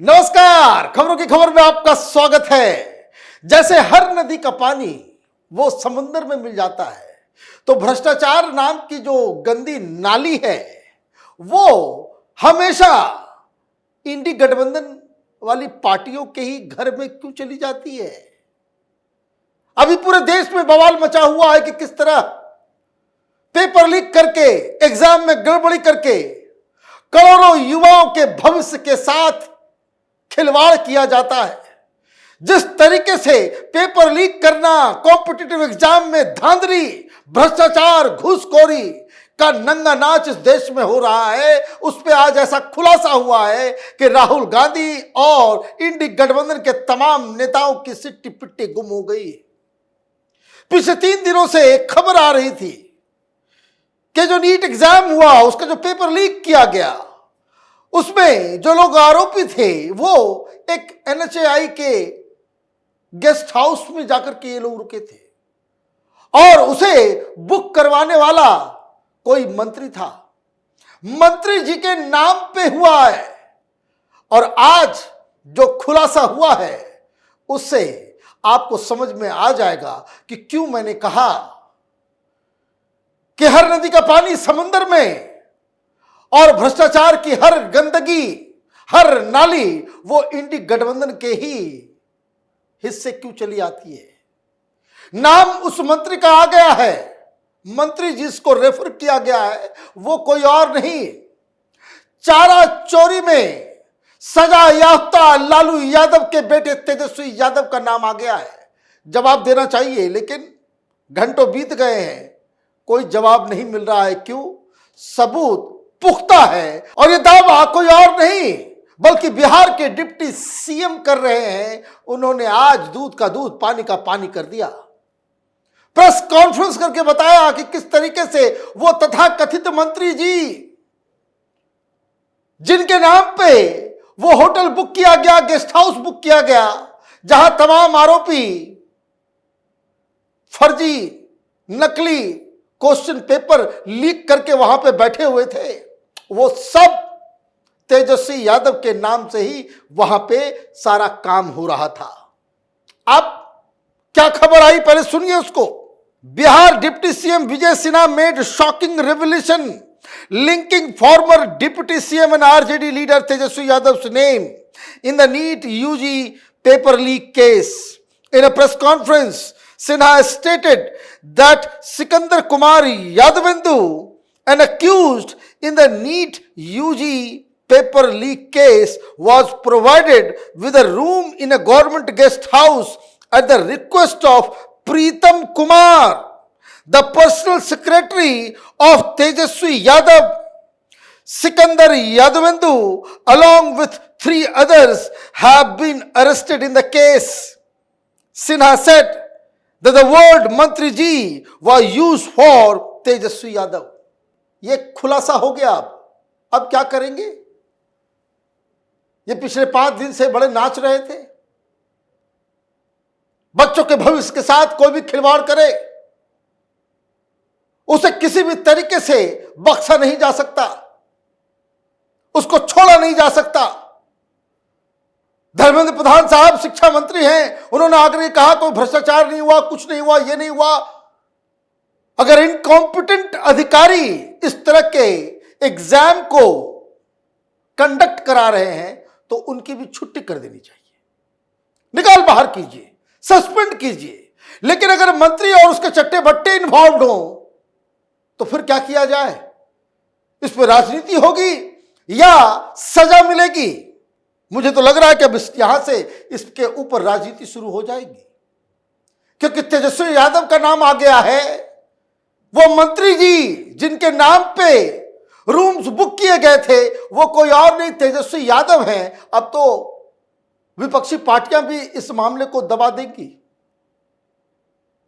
नमस्कार, खबरों की खबर में आपका स्वागत है। जैसे हर नदी का पानी वो समुद्र में मिल जाता है, तो भ्रष्टाचार नाम की जो गंदी नाली है वो हमेशा इंडी गठबंधन वाली पार्टियों के ही घर में क्यों चली जाती है। अभी पूरे देश में बवाल मचा हुआ है कि किस तरह पेपर लीक करके, एग्जाम में गड़बड़ी करके करोड़ों युवाओं के भविष्य के साथ खिलवाड़ किया जाता है। जिस तरीके से पेपर लीक करना, कॉम्पिटिटिव एग्जाम में धांधली, भ्रष्टाचार, घूसखोरी का नंगा नाच इस देश में हो रहा है, उस पर आज ऐसा खुलासा हुआ है कि राहुल गांधी और इंडी गठबंधन के तमाम नेताओं की सिट्टी पिट्टी गुम हो गई। पिछले 3 दिनों से एक खबर आ रही थी कि जो नीट एग्जाम हुआ, उसका जो पेपर लीक किया गया, उसमें जो लोग आरोपी थे वो एक एनएचएआई के गेस्ट हाउस में जाकर के ये लोग रुके थे और उसे बुक करवाने वाला कोई मंत्री था। मंत्री जी के नाम पे हुआ है और आज जो खुलासा हुआ है उससे आपको समझ में आ जाएगा कि क्यों मैंने कहा कि हर नदी का पानी समुद्र में और भ्रष्टाचार की हर गंदगी, हर नाली वो इंडी गठबंधन के ही हिस्से क्यों चली आती है। नाम उस मंत्री का आ गया है, मंत्री जिसको रेफर किया गया है वो कोई और नहीं, चारा चोरी में सजा याफ्ता लालू यादव के बेटे तेजस्वी यादव का नाम आ गया है। जवाब देना चाहिए, लेकिन घंटों बीत गए हैं, कोई जवाब नहीं मिल रहा है। क्यों? सबूत पुख्ता है और ये दावा कोई और नहीं बल्कि बिहार के डिप्टी सीएम कर रहे हैं। उन्होंने आज दूध का दूध, पानी का पानी कर दिया। प्रेस कॉन्फ्रेंस करके बताया कि किस तरीके से वो तथाकथित मंत्री जी जिनके नाम पे वो होटल बुक किया गया, गेस्ट हाउस बुक किया गया, जहां तमाम आरोपी फर्जी, नकली क्वेश्चन पेपर लीक करके वहां पे बैठे हुए थे, वो सब तेजस्वी यादव के नाम से ही वहां पे सारा काम हो रहा था। अब क्या खबर आई, पहले सुनिए उसको। Bihar deputy CM Vijay Sinha made shocking revelation linking former deputy CM and RJD leader Tejashwi Yadav's name in the NEET UG paper leak case. In a press conference, Sinha stated that Sikandar Kumar Yadavendu, an accused in the NEET UG paper leak case, was provided with a room in a government guest house at the request of Preetam Kumar, the personal secretary of Tejaswi Yadav. Sikandar Yadavendu, along with 3 others, have been arrested in the case. Sinha said that the word मंत्री जी was used for Tejashwi Yadav. ये खुलासा हो गया। अब क्या करेंगे? ये पिछले 5 दिन से बड़े नाच रहे थे, बच्चों के भविष्य के साथ कोई भी खिलवाड़ करे उसे किसी भी तरीके से बख्शा नहीं जा सकता, उसको छोड़ा नहीं जा सकता। धर्मेंद्र प्रधान साहब शिक्षा मंत्री हैं, उन्होंने आकर कहा कोई भ्रष्टाचार नहीं हुआ, कुछ नहीं हुआ, ये नहीं हुआ। अगर इनकॉम्पिटेंट अधिकारी इस तरह के एग्जाम को कंडक्ट करा रहे हैं तो उनकी भी छुट्टी कर देनी चाहिए, निकाल बाहर कीजिए, सस्पेंड कीजिए। लेकिन अगर मंत्री और उसके चट्टे बट्टे इन्वॉल्व हो तो फिर क्या किया जाए? इस पर राजनीति होगी या सजा मिलेगी? मुझे तो लग रहा है कि अब यहां से इसके ऊपर राजनीति शुरू हो जाएगी, क्योंकि तेजस्वी यादव का नाम आ गया है। वो मंत्री जी जिनके नाम पे रूम्स बुक किए गए थे वो कोई और नहीं, तेजस्वी यादव हैं। अब तो विपक्षी पार्टियां भी इस मामले को दबा देंगी,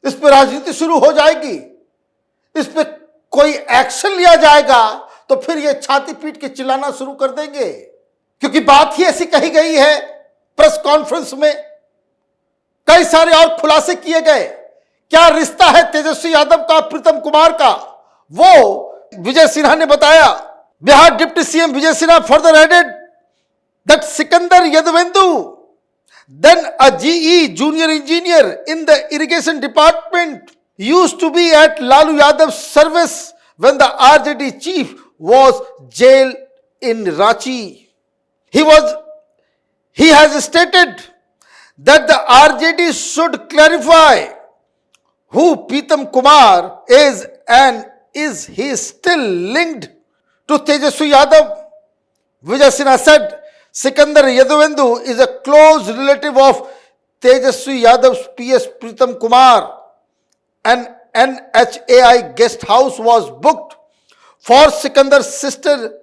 इस पर राजनीति शुरू हो जाएगी, इस पर कोई एक्शन लिया जाएगा तो फिर ये छाती पीट के चिल्लाना शुरू कर देंगे, क्योंकि बात ही ऐसी कही गई है। प्रेस कॉन्फ्रेंस में कई सारे और खुलासे किए गए। क्या रिश्ता है तेजस्वी यादव का प्रीतम कुमार का, वो विजय सिन्हा ने बताया। Bihar deputy CM Vijay Sinha further added that Sikandar Yadavendu, then a GE junior engineer in the irrigation department, used to be at Lalu Yadav's service when the RJD chief was jailed in Ranchi. He has stated that the RJD should clarify who Pritam Kumar is and is he still linked to Tejaswi Yadav. Vijay Sinha said Sikandar Yadavendu is a close relative of Tejaswi Yadav's PS Pritam Kumar. An NHAI guest house was booked for Sikandar's sister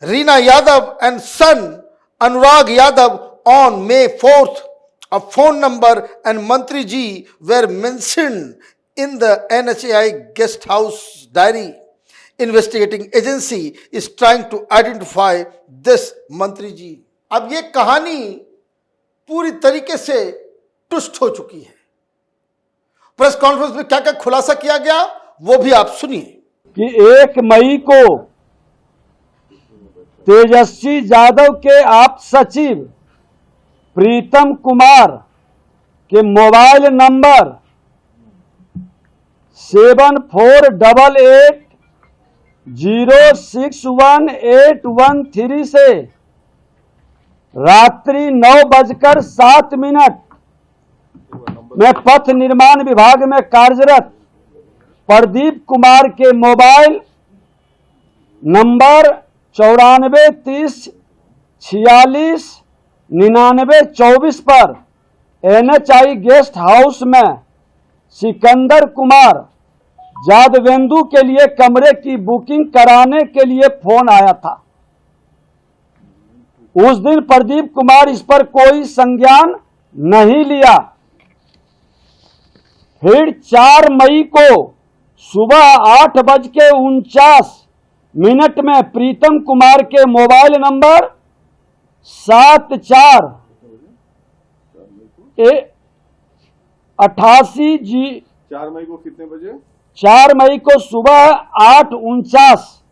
Reena Yadav and son Anurag Yadav on May 4th. A phone number and Mantri ji were mentioned in the NHAI guest house diary. Investigating agency is trying to identify this Mantri ji. अब ये कहानी पूरी तरीके से टुस्ट हो चुकी है। Press conference में क्या क्या खुलासा किया गया वो भी आप सुनिए कि 1 मई को तेजस्वी यादव के आप सचिव प्रीतम कुमार के मोबाइल नंबर 7488061813 से रात्रि 9:07 में पथ निर्माण विभाग में कार्यरत प्रदीप कुमार के मोबाइल नंबर 9430469924 पर NHI गेस्ट हाउस में सिकंदर कुमार यादवेंदु के लिए कमरे की बुकिंग कराने के लिए फोन आया था। उस दिन प्रदीप कुमार इस पर कोई संज्ञान नहीं लिया। फिर 4 मई को सुबह 8:49 में प्रीतम कुमार के मोबाइल नंबर 7488 4 मई को कितने बजे? 4 मई को सुबह 8:49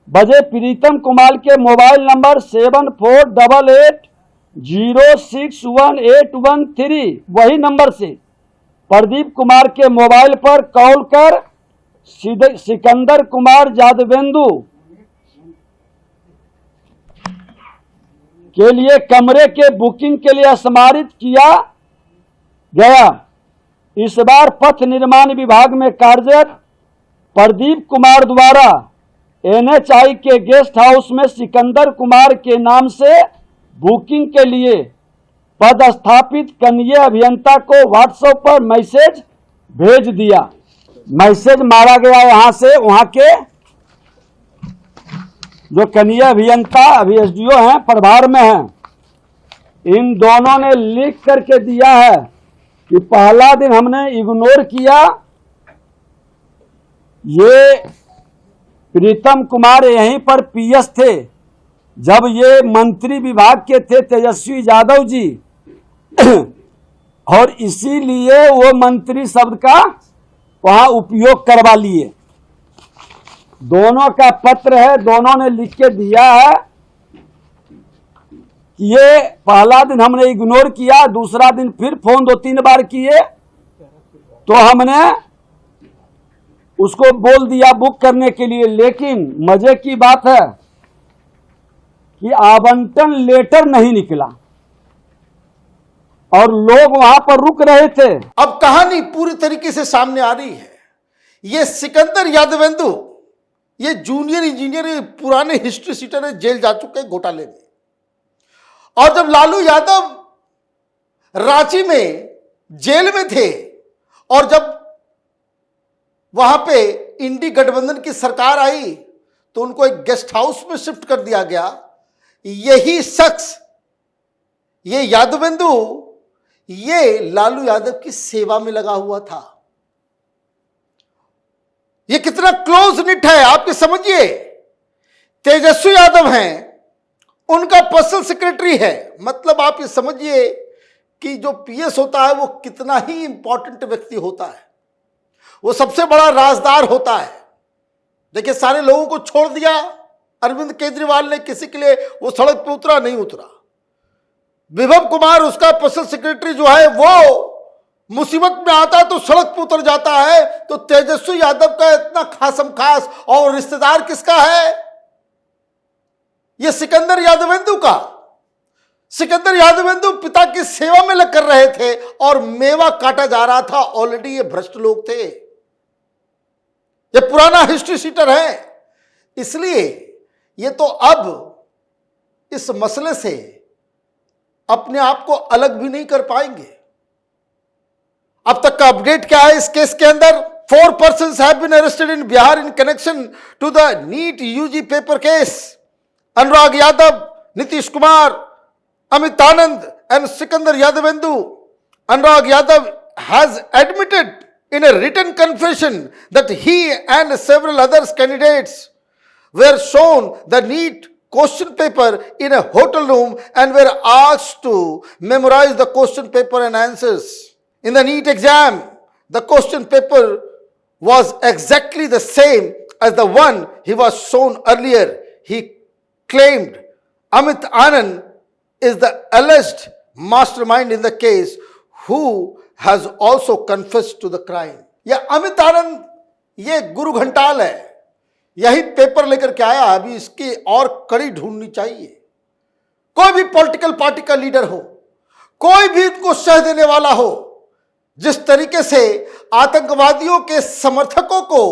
बजे प्रीतम कुमार के मोबाइल नंबर 7488061813 वही नंबर से प्रदीप कुमार के मोबाइल पर कॉल कर सिकंदर कुमार यादवेंदु के लिए कमरे के बुकिंग के लिए स्मारित किया गया। इस बार पथ निर्माण विभाग में कार्यरत प्रदीप कुमार द्वारा NHI के गेस्ट हाउस में सिकंदर कुमार के नाम से बुकिंग के लिए पदस्थापित कनीय अभियंता को व्हाट्सएप पर मैसेज भेज दिया। मैसेज मारा गया यहाँ से वहाँ के जो कनीय अभियंता अभी SDO हैं प्रभार में हैं, इन दोनों ने लिख करके दिया है कि पहला दिन हमने इग्नोर किया। ये प्रीतम कुमार यहीं पर PS थे जब ये मंत्री विभाग के थे तेजस्वी यादव जी और इसीलिए वो मंत्री शब्द का वहां उपयोग करवा लिए। दोनों का पत्र है, दोनों ने लिख के दिया है कि ये पहला दिन हमने इग्नोर किया, दूसरा दिन फिर फोन 2-3 बार किए तो हमने उसको बोल दिया बुक करने के लिए। लेकिन मजे की बात है कि आवंटन लेटर नहीं निकला और लोग वहां पर रुक रहे थे। अब कहानी पूरी तरीके से सामने आ रही है। ये सिकंदर यादवेंदु ये जूनियर इंजीनियर पुराने हिस्ट्री सीटर है, जेल जा चुके हैं घोटाले में। और जब लालू यादव रांची में जेल में थे और जब वहां पे इंडी गठबंधन की सरकार आई तो उनको एक गेस्ट हाउस में शिफ्ट कर दिया गया। यही शख्स ये यादवेंदु ये लालू यादव की सेवा में लगा हुआ था। ये कितना क्लोज निट है आप ये समझिए। तेजस्वी यादव हैं, उनका पर्सनल सेक्रेटरी है। मतलब आप ये समझिए कि जो PS होता है वो कितना ही इंपॉर्टेंट व्यक्ति होता है। वो सबसे बड़ा राजदार होता है। देखिए सारे लोगों को छोड़ दिया अरविंद केजरीवाल ने, किसी के लिए वो सड़क पे उतरा नहीं उतरा। विभव कुमार उसका पर्सनल सेक्रेटरी जो है वो मुसीबत में आता है तो सड़क पर उतर जाता है, तो तेजस्वी यादव का इतना खासम खास और रिश्तेदार किसका है? ये सिकंदर यादवेंदु का। सिकंदर यादवेंदु पिता की सेवा में लग कर रहे थे और मेवा काटा जा रहा था। ऑलरेडी ये भ्रष्ट लोग थे, ये पुराना हिस्ट्री शीटर है। इसलिए ये तो अब इस मसले से अपने आप को अलग भी नहीं कर पाएंगे। अब तक का अपडेट क्या है इस केस के अंदर? 4 persons have been arrested in Bihar in connection to the NEET UG paper case. Anurag Yadav, Nitish Kumar, Amit Anand and Sikandar Yadavendu. Anurag Yadav has admitted in a written confession that he and several other candidates were shown the NEET question paper in a hotel room and were asked to memorize the question paper and answers. In the NEET exam, the question paper was exactly the same as the one he was shown earlier. He claimed Amit Anand is the alleged mastermind in the case who has also confessed to the crime. यह अमित आनंद ये गुरु घंटाल है, यही paper लेकर के आया। अभी इसकी और कड़ी ढूंढनी चाहिए। कोई भी पॉलिटिकल पार्टी का लीडर हो, कोई भी इनको सह देने वाला हो, जिस तरीके से आतंकवादियों के समर्थकों को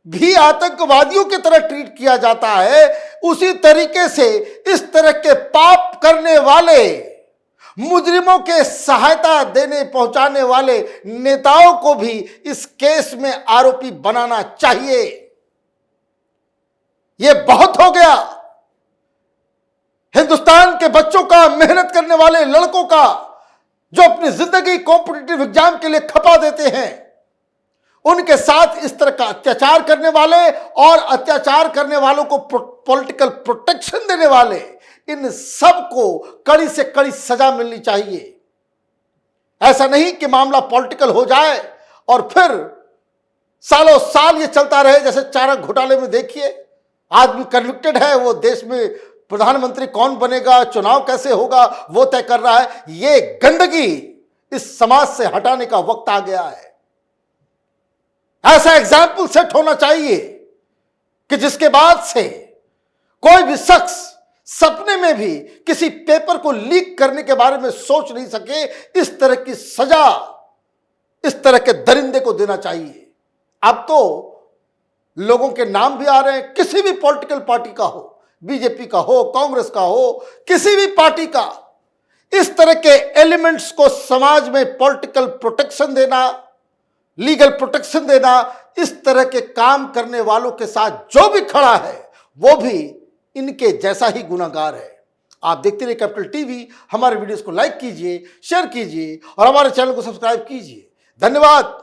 भी आतंकवादियों की तरह ट्रीट किया जाता है, उसी तरीके से इस तरह के पाप करने वाले मुजरिमों के सहायता देने पहुंचाने वाले नेताओं को भी इस केस में आरोपी बनाना चाहिए। यह बहुत हो गया। हिंदुस्तान के बच्चों का, मेहनत करने वाले लड़कों का, जो अपनी जिंदगी कॉम्पिटिटिव एग्जाम के लिए खपा देते हैं, उनके साथ इस तरह का अत्याचार करने वाले और अत्याचार करने वालों को पॉलिटिकल प्रोटेक्शन देने वाले, इन सब को कड़ी से कड़ी सजा मिलनी चाहिए। ऐसा नहीं कि मामला पॉलिटिकल हो जाए और फिर सालों साल ये चलता रहे। जैसे चारा घोटाले में देखिए, आदमी कन्विक्टेड है, वो देश में प्रधानमंत्री कौन बनेगा, चुनाव कैसे होगा, वो तय कर रहा है। ये गंदगी इस समाज से हटाने का वक्त आ गया है। ऐसा एग्जाम्पल सेट होना चाहिए कि जिसके बाद से कोई भी शख्स सपने में भी किसी पेपर को लीक करने के बारे में सोच नहीं सके। इस तरह की सजा इस तरह के दरिंदे को देना चाहिए। अब तो लोगों के नाम भी आ रहे हैं, किसी भी पॉलिटिकल पार्टी का हो, बीजेपी का हो, कांग्रेस का हो, किसी भी पार्टी का, इस तरह के एलिमेंट्स को समाज में पॉलिटिकल प्रोटेक्शन देना, लीगल प्रोटेक्शन देना, इस तरह के काम करने वालों के साथ जो भी खड़ा है वो भी इनके जैसा ही गुनाहगार है। आप देखते रहिए कैपिटल टीवी। हमारे वीडियोस को लाइक कीजिए, शेयर कीजिए और हमारे चैनल को सब्सक्राइब कीजिए। धन्यवाद।